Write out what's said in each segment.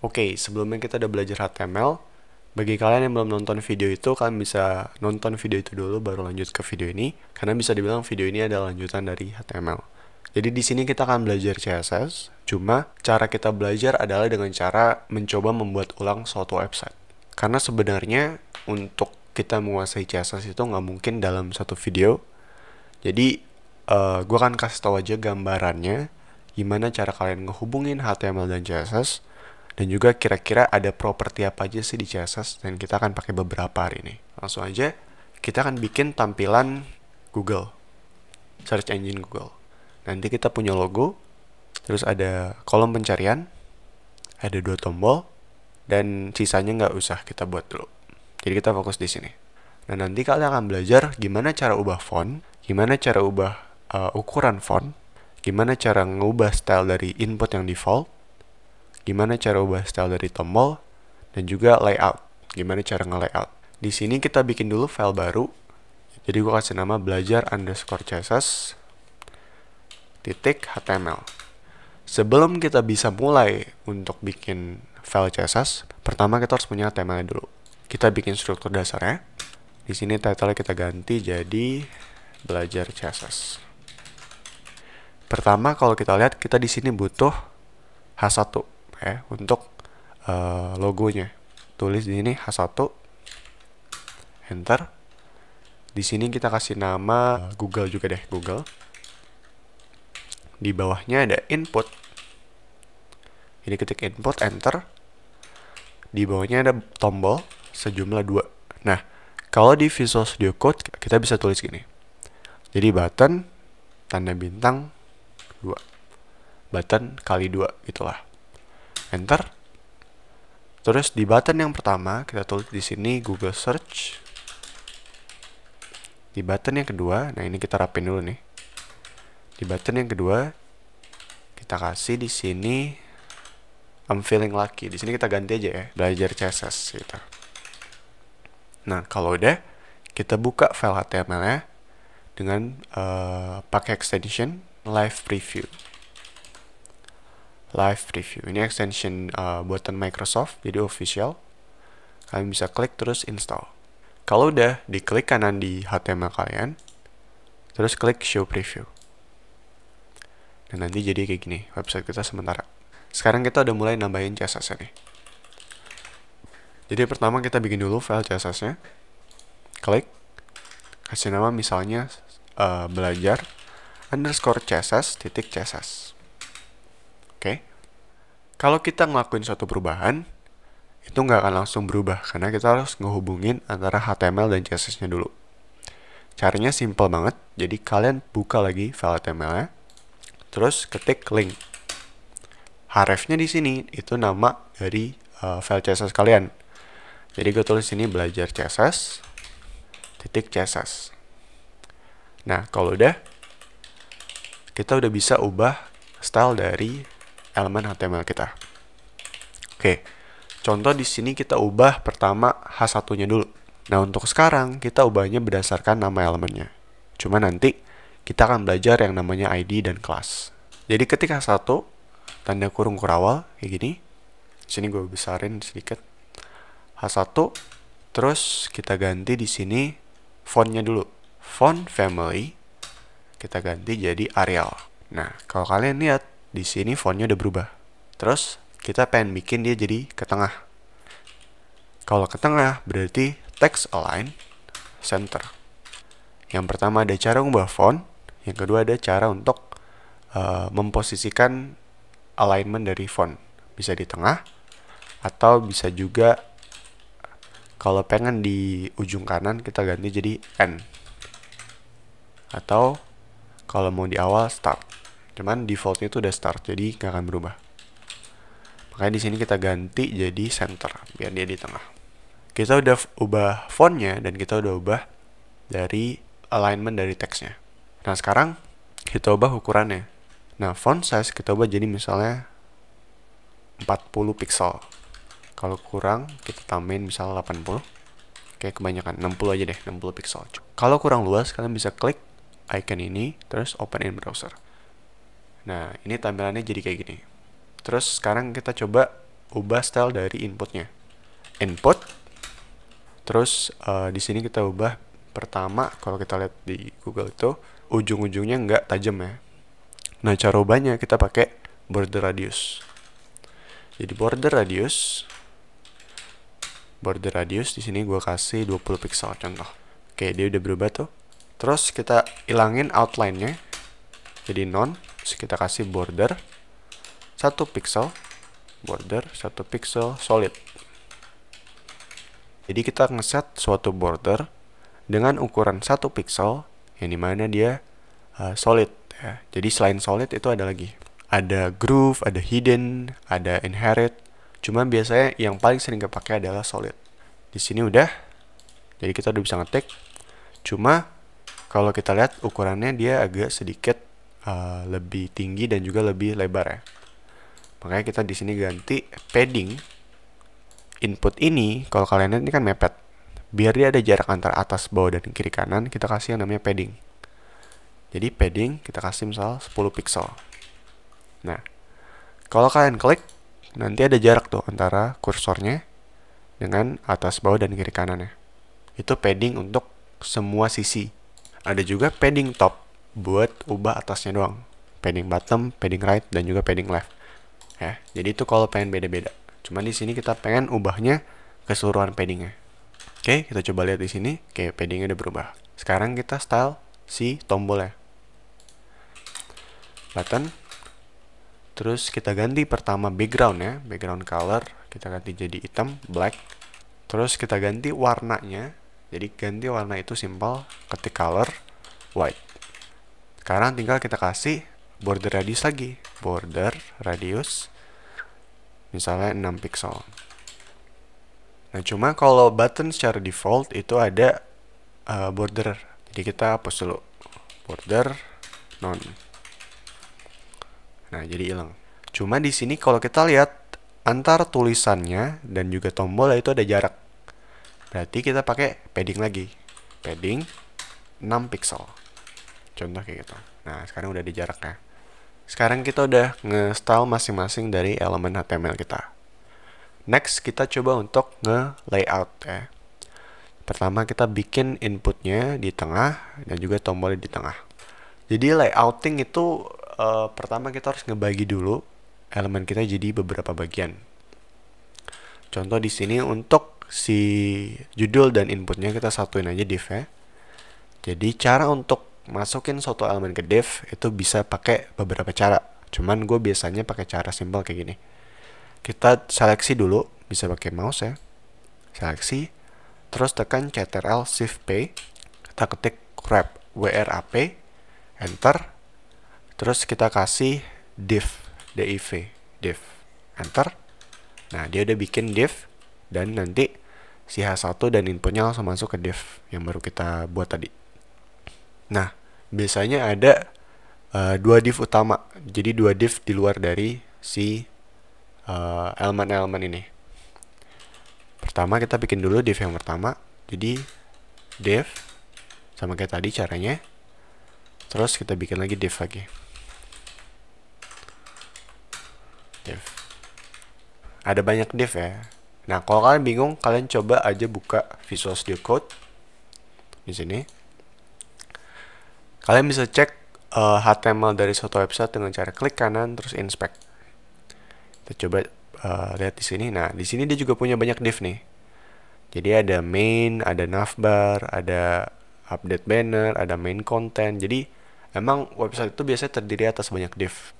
Oke, sebelumnya kita udah belajar HTML. Bagi kalian yang belum nonton video itu, kalian bisa nonton video itu dulu baru lanjut ke video ini, karena bisa dibilang video ini adalah lanjutan dari HTML. Jadi di sini kita akan belajar CSS, cuma cara kita belajar adalah dengan cara mencoba membuat ulang suatu website. Karena sebenarnya untuk kita menguasai CSS itu nggak mungkin dalam satu video. Jadi gue akan kasih tahu aja gambarannya gimana cara kalian ngehubungin HTML dan CSS, dan juga kira-kira ada properti apa aja sih di CSS, dan kita akan pakai beberapa hari ini. Langsung aja, kita akan bikin tampilan Google, search engine Google. Nanti kita punya logo, terus ada kolom pencarian, ada 2 tombol, dan sisanya nggak usah kita buat dulu. Jadi kita fokus di sini. Nah, nanti kalian akan belajar gimana cara ubah font, gimana cara ubah ukuran font, gimana cara ngubah style dari input yang default, gimana cara ubah style dari tombol, dan juga layout, gimana cara nge-layout. Di sini kita bikin dulu file baru. Jadi gue kasih nama belajar_css.html. Sebelum kita bisa mulai untuk bikin file CSS, pertama kita harus punya HTML dulu. Kita bikin struktur dasarnya. Di sini title kita ganti jadi belajar CSS. Pertama kalau kita lihat, kita di sini butuh H1 ya untuk logonya. Tulis di sini H1, enter. Di sini kita kasih nama Google juga deh, Google. Di bawahnya ada input. Ini ketik input, enter. Di bawahnya ada tombol sejumlah 2. Nah, kalau di Visual Studio Code kita bisa tulis gini. Jadi button tanda bintang 2. Button kali 2 gitulah. Enter. Terus di button yang pertama kita tulis di sini Google Search. Di button yang kedua, nah ini kita rapin dulu nih. Di button yang kedua kita kasih di sini I'm feeling lucky. Di sini kita ganti aja ya, belajar CSS gitu. Nah, kalau udah kita buka file HTML-nya dengan pakai extension Live Preview. Live Preview ini extension buatan Microsoft, jadi official. Kalian bisa klik terus install. Kalau udah, diklik kanan di HTML kalian, terus klik Show Preview. Dan nanti jadi kayak gini website kita sementara. Sekarang kita udah mulai nambahin CSS-nya nih. Jadi pertama kita bikin dulu file CSS-nya. Klik, kasih nama misalnya belajar_css.css. Oke. Kalau kita ngelakuin suatu perubahan, itu nggak akan langsung berubah, karena kita harus ngehubungin antara HTML dan CSS-nya dulu. Caranya simple banget. Jadi kalian buka lagi file HTML-nya, terus ketik link. Href-nya di sini itu nama dari file CSS kalian. Jadi gue tulis sini belajar CSS.css. Nah, kalau udah, kita udah bisa ubah style dari elemen HTML kita. Oke, contoh di sini kita ubah pertama H1-nya dulu. Nah, untuk sekarang kita ubahnya berdasarkan nama elemennya. Cuma nanti kita akan belajar yang namanya ID dan class. Jadi ketika H1 tanda kurung kurawal kayak gini. Sini gue besarin sedikit. H1, terus kita ganti di sini fontnya dulu. Font family kita ganti jadi Arial. Nah, kalau kalian lihat di sini fontnya udah berubah. Terus kita pengen bikin dia jadi ke tengah. Kalau ke tengah berarti text align center. Yang pertama ada cara mengubah font, yang kedua ada cara untuk memposisikan alignment dari font. Bisa di tengah, atau bisa juga kalau pengen di ujung kanan kita ganti jadi N, atau kalau mau di awal start. Cuman defaultnya itu udah start, jadi nggak akan berubah. Makanya di sini kita ganti jadi center biar dia di tengah. Kita udah ubah fontnya dan kita udah ubah dari alignment dari teksnya. Nah, sekarang kita ubah ukurannya. Nah, font size kita ubah jadi misalnya 40 pixel. Kalau kurang, kita tambahin misalnya 80. Oke, kebanyakan 60 aja deh, 60 pixel. Kalau kurang luas, kalian bisa klik icon ini, terus open in browser. Nah, ini tampilannya jadi kayak gini. Terus sekarang kita coba ubah style dari inputnya. Input, terus di sini kita ubah pertama, kalau kita lihat di Google itu ujung-ujungnya nggak tajam ya. Nah, cara ubahnya kita pakai border radius. Jadi border radius di sini gue kasih 20 pixel contoh. Oke, dia udah berubah tuh. Terus kita ilangin outline-nya jadi none. Terus kita kasih border 1 pixel, border 1 pixel solid. Jadi kita ngeset suatu border dengan ukuran 1 pixel yang dimana dia solid ya. Jadi selain solid itu ada lagi, ada groove, ada hidden, ada inherit. Cuma biasanya yang paling sering kepake adalah solid. Di sini udah, jadi kita udah bisa ngetik. Cuma kalau kita lihat ukurannya dia agak sedikit lebih tinggi dan juga lebih lebar ya. Makanya kita di sini ganti padding. Input ini kalau kalian lihat ini kan mepet. Biar dia ada jarak antara atas, bawah, dan kiri kanan, kita kasih yang namanya padding. Jadi padding kita kasih misal 10 pixel. Nah, kalau kalian klik, nanti ada jarak tuh antara kursornya dengan atas, bawah, dan kiri kanannya. Itu padding untuk semua sisi. Ada juga padding top buat ubah atasnya doang. Padding bottom, padding right, dan juga padding left. Ya, jadi itu kalau pengen beda-beda. Cuman di sini kita pengen ubahnya keseluruhan paddingnya. Oke, kita coba lihat di sini. Oke, paddingnya udah berubah. Sekarang kita style si tombolnya. Button. Terus kita ganti pertama background ya, background color kita ganti jadi hitam, black. Terus kita ganti warnanya. Jadi ganti warna itu simple, ketik color white. Sekarang tinggal kita kasih border radius lagi. Border radius misalnya 6 pixel. Nah, cuma kalau button secara default itu ada border. Jadi kita hapus dulu. Border none. Nah, jadi hilang. Cuma di sini kalau kita lihat antara tulisannya dan juga tombol itu ada jarak. Berarti kita pakai padding lagi. Padding 6 pixel. Contoh kayak gitu. Nah, sekarang udah ada jaraknya. Sekarang kita udah nge-style masing-masing dari elemen HTML kita. Next, kita coba untuk nge-layout ya. Pertama kita bikin inputnya di tengah dan juga tombolnya di tengah. Jadi layouting itu pertama kita harus ngebagi dulu elemen kita jadi beberapa bagian. Contoh di sini untuk si judul dan inputnya kita satuin aja div ya. Jadi cara untuk masukin suatu elemen ke div itu bisa pakai beberapa cara. Cuman gue biasanya pakai cara simple kayak gini. Kita seleksi dulu, bisa pakai mouse ya. Seleksi, terus tekan Ctrl Shift P, kita ketik wrap, WRAP, enter. Terus kita kasih div, div, div, enter. Nah, dia udah bikin div dan nanti si H1 dan inputnya langsung masuk ke div yang baru kita buat tadi. Nah, biasanya ada dua div utama. Jadi dua div di luar dari si elemen-elemen ini. Pertama kita bikin dulu div yang pertama. Jadi div sama kayak tadi caranya. Terus kita bikin lagi div lagi. Div. Ada banyak div ya. Nah, kalau kalian bingung, kalian coba aja buka Visual Studio Code di sini. Kalian bisa cek HTML dari suatu website dengan cara klik kanan terus inspect. Kita coba lihat di sini. Nah, di sini dia juga punya banyak div nih. Jadi ada main, ada navbar, ada update banner, ada main content. Jadi emang website itu biasanya terdiri atas banyak div.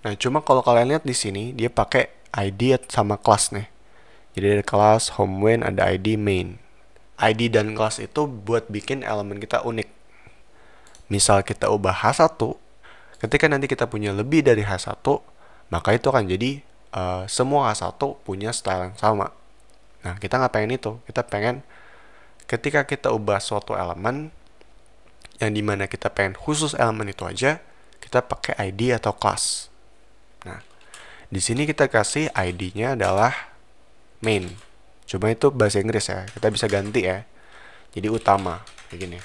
Nah, cuma kalau kalian lihat di sini dia pakai ID sama kelas nih. Jadi ada kelas home when, ada ID main. ID dan kelas itu buat bikin elemen kita unik. Misal kita ubah H1, ketika nanti kita punya lebih dari H1, maka itu akan jadi semua H1 punya style yang sama. Nah, kita nggak pengen itu. Kita pengen ketika kita ubah suatu elemen, yang dimana kita pengen khusus elemen itu aja, kita pakai ID atau class. Nah, di sini kita kasih ID-nya adalah main. Cuma itu bahasa Inggris ya. Kita bisa ganti ya. Jadi utama kayak gini.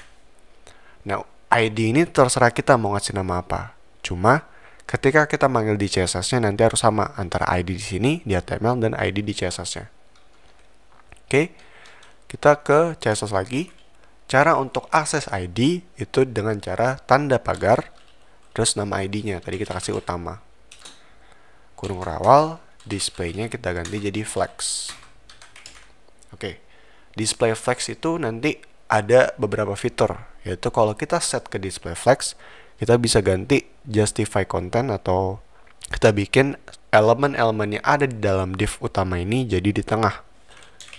Nah, ID ini terserah kita mau ngasih nama apa. Cuma ketika kita manggil di CSS-nya nanti harus sama antara ID di sini di HTML dan ID di CSS-nya. Oke, kita ke CSS lagi. Cara untuk akses ID itu dengan cara tanda pagar terus nama ID-nya. Tadi kita kasih utama. Kurung rawal, display-nya kita ganti jadi flex. Oke. Display flex itu nanti ada beberapa fitur, yaitu kalau kita set ke display flex, kita bisa ganti justify content atau kita bikin elemen-elemen yang ada di dalam div utama ini jadi di tengah.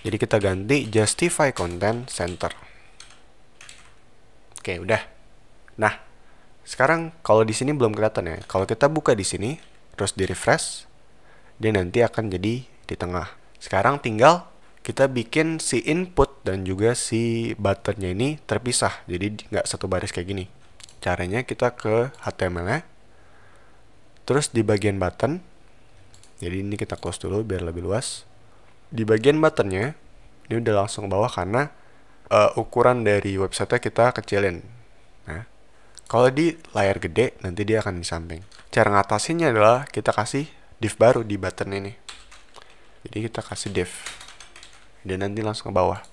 Jadi kita ganti justify content center. Oke, udah. Nah, sekarang kalau di sini belum kelihatan ya. Kalau kita buka di sini, terus di refresh, dia nanti akan jadi di tengah. Sekarang tinggal kita bikin si input dan juga si buttonnya ini terpisah, jadi nggak satu baris kayak gini. Caranya kita ke HTML-nya, terus di bagian button, jadi ini kita close dulu biar lebih luas. Di bagian buttonnya, ini udah langsung ke bawah karena ukuran dari website-nya kita kecilin. Nah, kalau di layar gede, nanti dia akan di samping. Cara ngatasinnya adalah kita kasih div baru di button ini. Jadi kita kasih div. Dan nanti langsung ke bawah.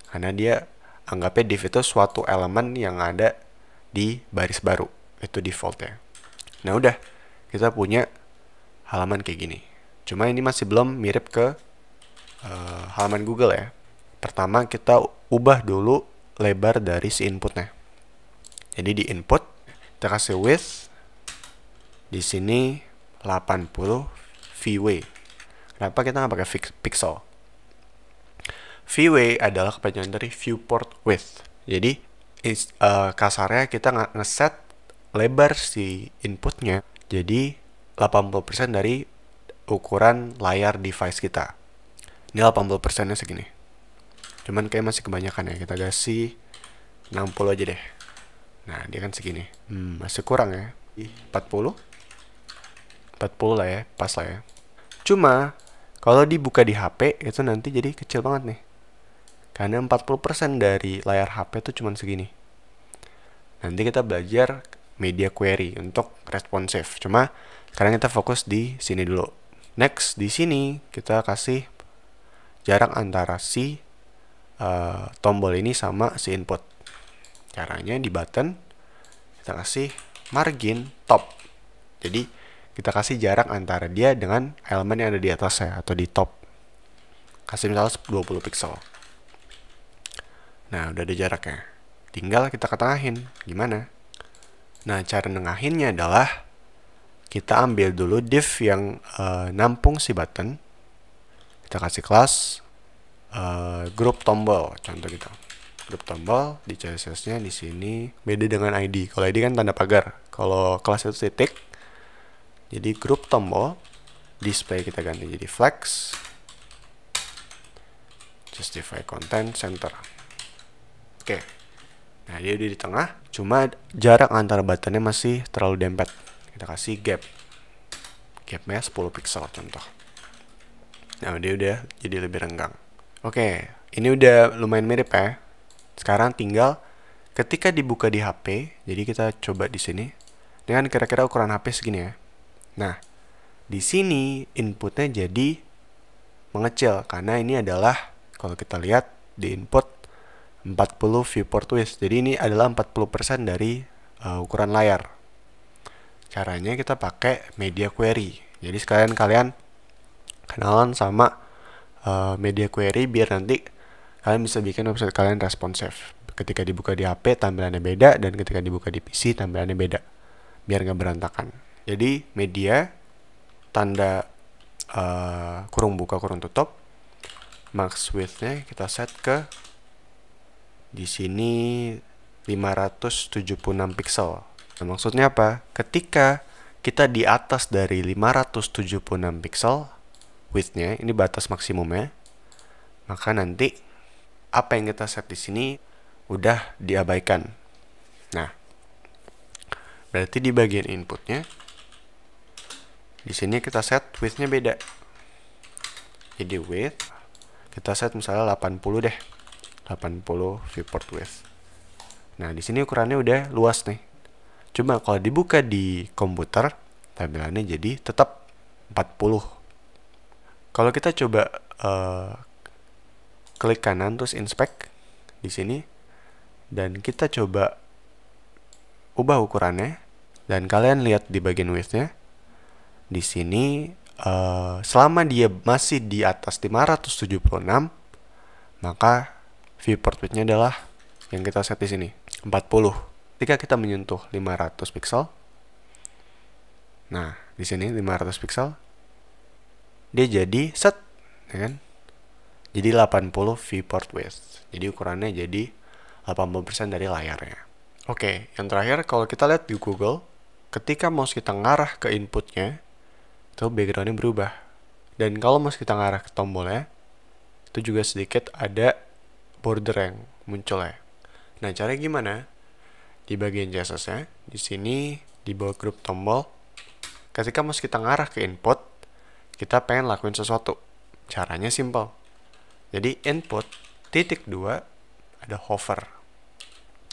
Karena dia anggapnya div itu suatu elemen yang ada di baris baru. Itu defaultnya. Nah udah, kita punya halaman kayak gini. Cuma ini masih belum mirip ke halaman Google ya. Pertama kita ubah dulu lebar dari si inputnya. Jadi di input kita kasih width di sini 80 VW. Kenapa kita nggak pakai pixel? VW adalah kepanjangan dari viewport width. Jadi kasarnya kita ngeset lebar si inputnya jadi 80% dari ukuran layar device kita. Ini 80%-nya segini. Cuman kayak masih kebanyakan ya. Kita kasih 60 aja deh. Nah, dia kan segini. Masih kurang ya. 40 lah ya, pas lah ya. Cuma kalau dibuka di HP itu nanti jadi kecil banget nih. Karena 40% dari layar HP itu cuma segini. Nanti kita belajar media query untuk responsif. Cuma sekarang kita fokus di sini dulu. Next, di sini kita kasih jarak antara si tombol ini sama si input. Caranya di button kita kasih margin top. Jadi kita kasih jarak antara dia dengan elemen yang ada di atasnya atau di top. Kasih misalnya 20 pixel. Nah, udah ada jaraknya. Tinggal kita ketengahin. Gimana? Nah, cara nengahinnya adalah kita ambil dulu div yang nampung si button. Kita kasih kelas group tombol, contoh gitu. Group tombol di CSS-nya di sini beda dengan ID. Kalau ID kan tanda pagar. Kalau kelas itu titik. Jadi group tombol, display kita ganti jadi flex, justify content center. Oke. Nah, dia udah di tengah, cuma jarak antara buttonnya masih terlalu dempet. Kita kasih gap. Gapnya 10 pixel contoh. Nah, dia udah jadi lebih renggang. Oke, ini udah lumayan mirip ya. Sekarang tinggal ketika dibuka di HP, jadi kita coba di sini. Dengan kira-kira ukuran HP segini ya. Nah, di sini inputnya jadi mengecil karena ini adalah kalau kita lihat di input 40 viewport width. Jadi ini adalah 40% dari ukuran layar. Caranya kita pakai media query. Jadi sekalian kalian kenalan sama media query biar nanti kalian bisa bikin website kalian responsif. Ketika dibuka di HP tampilannya beda dan ketika dibuka di PC tampilannya beda. Biar nggak berantakan. Jadi media tanda kurung buka kurung tutup, max width-nya kita set ke di sini 576 pixel. Nah, maksudnya apa? Ketika kita di atas dari 576 pixel width-nya, ini batas maksimumnya, maka nanti apa yang kita set di sini udah diabaikan. Nah, berarti di bagian inputnya di sini kita set width-nya beda. Jadi width kita set misalnya 80 deh. 80 viewport width. Nah, di sini ukurannya udah luas nih. Cuma kalau dibuka di komputer, tampilannya jadi tetap 40. Kalau kita coba klik kanan terus inspect di sini dan kita coba ubah ukurannya dan kalian lihat di bagian width-nya di sini selama dia masih di atas 576 maka viewport width-nya adalah yang kita set di sini 40. Ketika kita menyentuh 500 pixel, nah di sini 500 pixel dia jadi set, ya kan? Jadi 80 viewport width. Jadi ukurannya jadi 80% dari layarnya. Oke, yang terakhir kalau kita lihat di Google, ketika mouse kita ngarah ke inputnya, itu backgroundnya berubah. Dan kalau mouse kita ngarah ke tombolnya, itu juga sedikit ada border yang muncul ya. Nah, caranya gimana? Di bagian CSS-nya, di sini di bawah grup tombol, ketika mouse kita ngarah ke input, kita pengen lakuin sesuatu. Caranya simple. Jadi input titik 2 ada hover.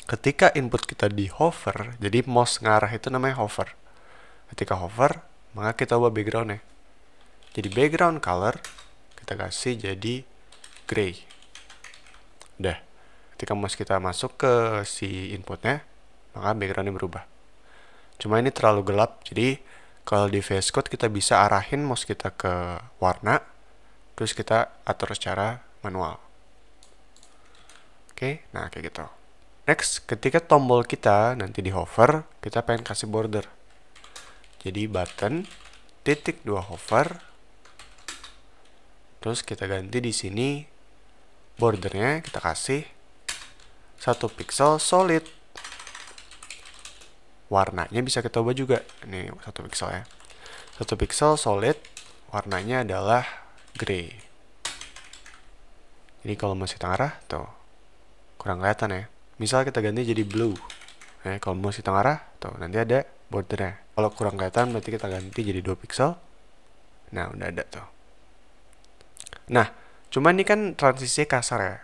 Ketika input kita di hover, jadi mouse ngarah itu namanya hover. Ketika hover, maka kita ubah backgroundnya. Jadi background color kita kasih jadi gray. Udah. Ketika mouse kita masuk ke si inputnya, maka backgroundnya berubah. Cuma ini terlalu gelap, jadi kalau di VS Code kita bisa arahin mouse kita ke warna, terus kita atur secara manual. Oke, nah kayak gitu. Next, ketika tombol kita nanti di hover, kita pengen kasih border. Jadi button titik 2 hover, terus kita ganti di sini bordernya kita kasih 1 pixel solid. Warnanya bisa kita ubah juga. Ini 1 pixel ya. 1 pixel solid, warnanya adalah gray. Jadi kalau mouse kita ngarah, tuh kurang kelihatan ya. Misal kita ganti jadi blue. Nah, kalau mouse kita ngarah, tuh nanti ada bordernya. Kalau kurang kelihatan berarti kita ganti jadi 2 pixel. Nah, udah ada tuh. Nah, cuma ini kan transisinya kasar ya.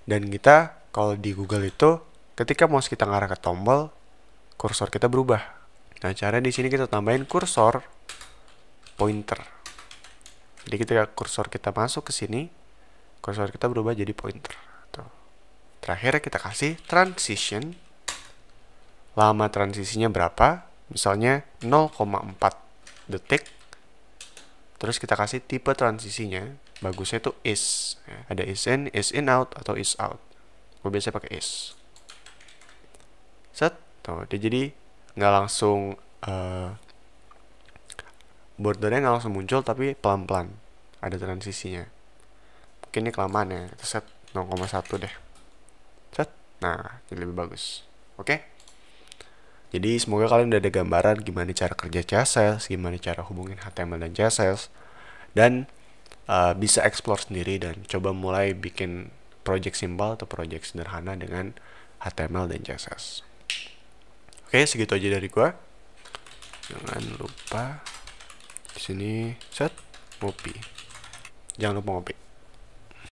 Dan kita kalau di Google itu ketika mouse kita ngarah ke tombol, kursor kita berubah. Nah, cara di sini kita tambahin kursor pointer. Jadi ketika kursor kita masuk ke sini, kursor kita berubah jadi pointer. Tuh. Terakhir kita kasih transition. Lama transisinya berapa? Misalnya 0,4 detik. Terus kita kasih tipe transisinya. Bagusnya itu is. Ada is in out, atau is out. Gue biasanya pakai is. Set. Tuh, dia jadi nggak langsung bordernya nggak langsung muncul, tapi pelan-pelan ada transisinya. Mungkin ini kelamaan ya, kita set 0,1 deh. Set. Nah, jadi lebih bagus. Oke? Jadi semoga kalian udah ada gambaran gimana cara kerja CSS, gimana cara hubungin HTML dan CSS, dan bisa explore sendiri dan coba mulai bikin project simpel atau project sederhana dengan HTML dan CSS. Oke, segitu aja dari gua. Jangan lupa di sini set ngopi. Jangan lupa ngopi.